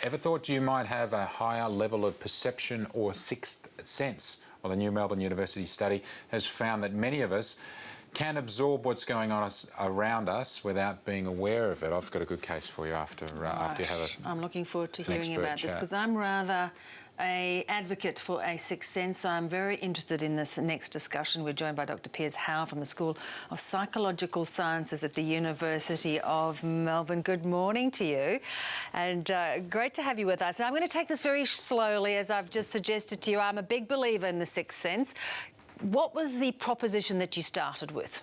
Ever thought you might have a higher level of perception or sixth sense? Well, the new Melbourne University study has found that many of us can absorb what's going on around us without being aware of it. I've got a good case for you after you have I'm looking forward to hearing about this, because I'm rather an advocate for a sixth sense, so I'm very interested in this next discussion. We're joined by Dr. Piers Howe from the School of Psychological Sciences at the University of Melbourne. Good morning to you, and great to have you with us. Now, I'm going to take this very slowly, as I've just suggested to you. I'm a big believer in the sixth sense. What was the proposition that you started with?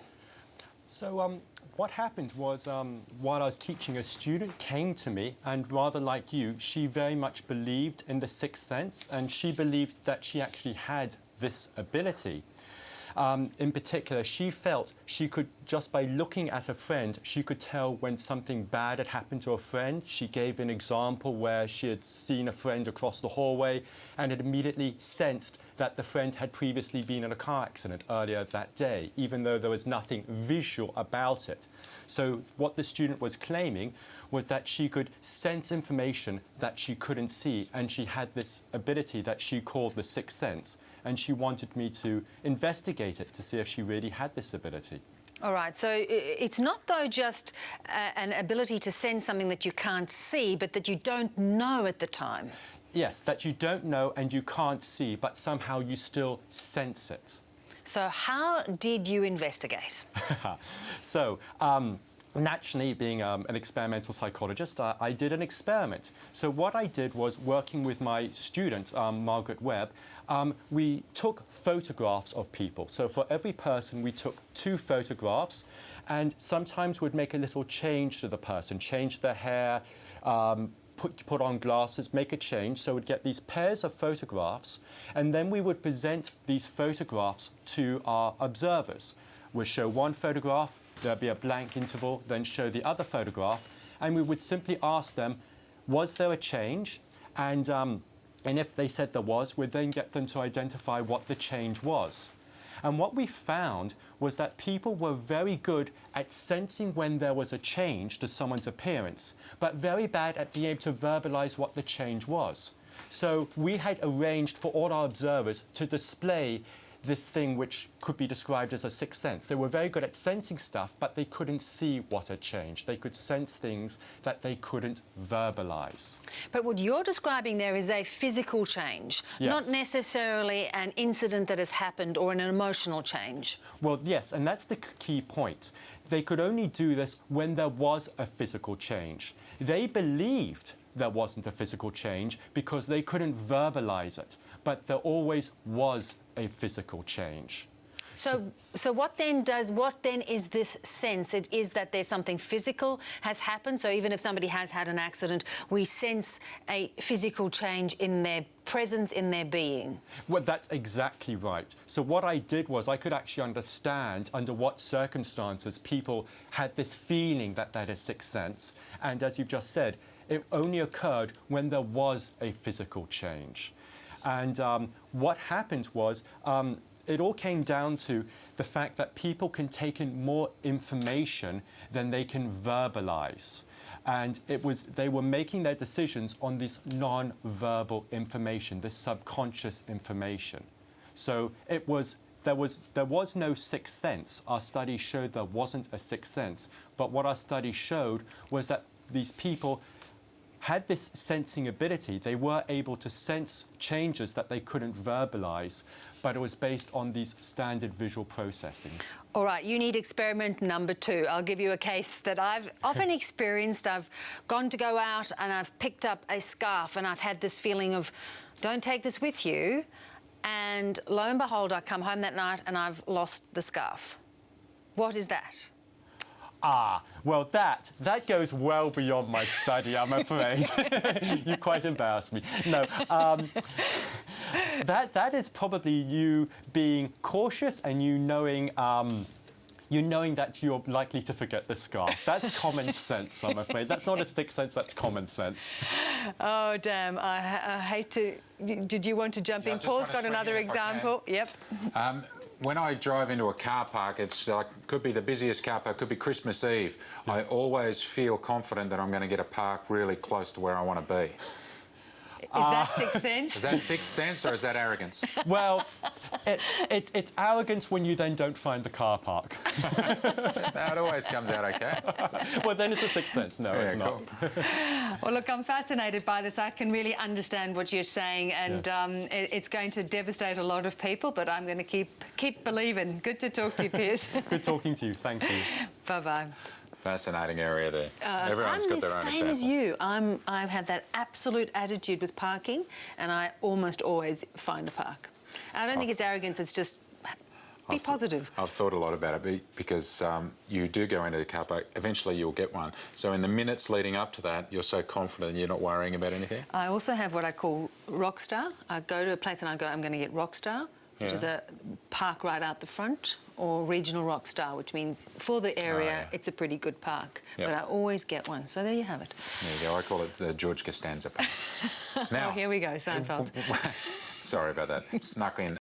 So what happened was, while I was teaching, a student came to me, and rather like you, she very much believed in the sixth sense, and she believed that she actually had this ability. In particular, she felt she could, just by looking at a friend, she could tell when something bad had happened to a friend. She gave an example where she had seen a friend across the hallway and had immediately sensed that the friend had previously been in a car accident earlier that day, even though there was nothing visual about it. So what the student was claiming was that she could sense information that she couldn't see, and she had this ability that she called the sixth sense, and she wanted me to investigate it to see if she really had this ability. All right, so it's not, though, just an ability to sense something that you can't see, but that you don't know at the time. Yes, that you don't know and you can't see, but somehow you still sense it. So how did you investigate? So, naturally, being an experimental psychologist, I did an experiment. So what I did was, working with my student, Margaret Webb, we took photographs of people. So for every person, we took 2 photographs, and sometimes we'd make a little change to the person, change their hair, put on glasses, make a change. So we'd get these pairs of photographs, and then we would present these photographs to our observers. We'd show one photograph, there'd be a blank interval, then show the other photograph, and we would simply ask them, was there a change? And if they said there was, we'd then get them to identify what the change was. And what we found was that people were very good at sensing when there was a change to someone's appearance, but very bad at being able to verbalize what the change was. So we had arranged for all our observers to display this thing which could be described as a sixth sense. They were very good at sensing stuff, but they couldn't see what had changed. They could sense things that they couldn't verbalize. But what you're describing there is a physical change, yes, not necessarily an incident that has happened or an emotional change. Well, yes, and that's the key point. They could only do this when there was a physical change. They believed there wasn't a physical change because they couldn't verbalize it, but there always was a physical change. So what then is this sense? It is that there's something physical has happened. So even if somebody has had an accident, we sense a physical change in their presence, in their being. Well, that's exactly right. So what I did was, I could actually understand under what circumstances people had this feeling that they had a sixth sense. And as you've just said, it only occurred when there was a physical change. And what happened was, it all came down to the fact that people can take in more information than they can verbalize. And they were making their decisions on this non-verbal information, this subconscious information. So there was no sixth sense. Our study showed there wasn't a sixth sense. But what our study showed was that these people had this sensing ability. They were able to sense changes that they couldn't verbalize, but it was based on these standard visual processings. All right, you need experiment number 2. I'll give you a case that I've often experienced. I've gone to go out and I've picked up a scarf, and I've had this feeling of, don't take this with you. And lo and behold, I come home that night and I've lost the scarf. What is that? Well, that goes well beyond my study, I'm afraid. You quite embarrassed me. No, that is probably you being cautious and you knowing that you're likely to forget the scarf. That's common sense, I'm afraid. That's not a sixth sense, that's common sense. Oh, damn. I hate to... Did you want to jump in? Paul's got another example. Yep. When I drive into a car park, it's like, could be the busiest car park, could be Christmas Eve. I always feel confident that I'm going to get a park really close to where I want to be. that sixth sense? Is that sixth sense or is that arrogance? Well, it's arrogance when you then don't find the car park. That always comes out okay. Well, then it's a sixth sense. No, it's not. Cool. Well, look, I'm fascinated by this. I can really understand what you're saying, and it's going to devastate a lot of people, but I'm going to keep believing. Good to talk to you, Piers. Good talking to you. Thank you. Bye-bye. Fascinating area there. Everyone's got their own example. I'm the same as you. I've had that absolute attitude with parking, and I almost always find a park. I don't think it's arrogance, it's just be positive. I've thought a lot about it because you do go into the car park, eventually you'll get one. So in the minutes leading up to that, you're so confident you're not worrying about anything? I also have what I call Rockstar. I go to a place and I go, I'm going to get Rockstar, which is a park right out the front, or Regional Rockstar, which means for the area, it's a pretty good park. But I always get one. So there you have it. There you go. I call it the George Costanza Park. Now, here we go, Seinfeld. Sorry about that. Snuck in.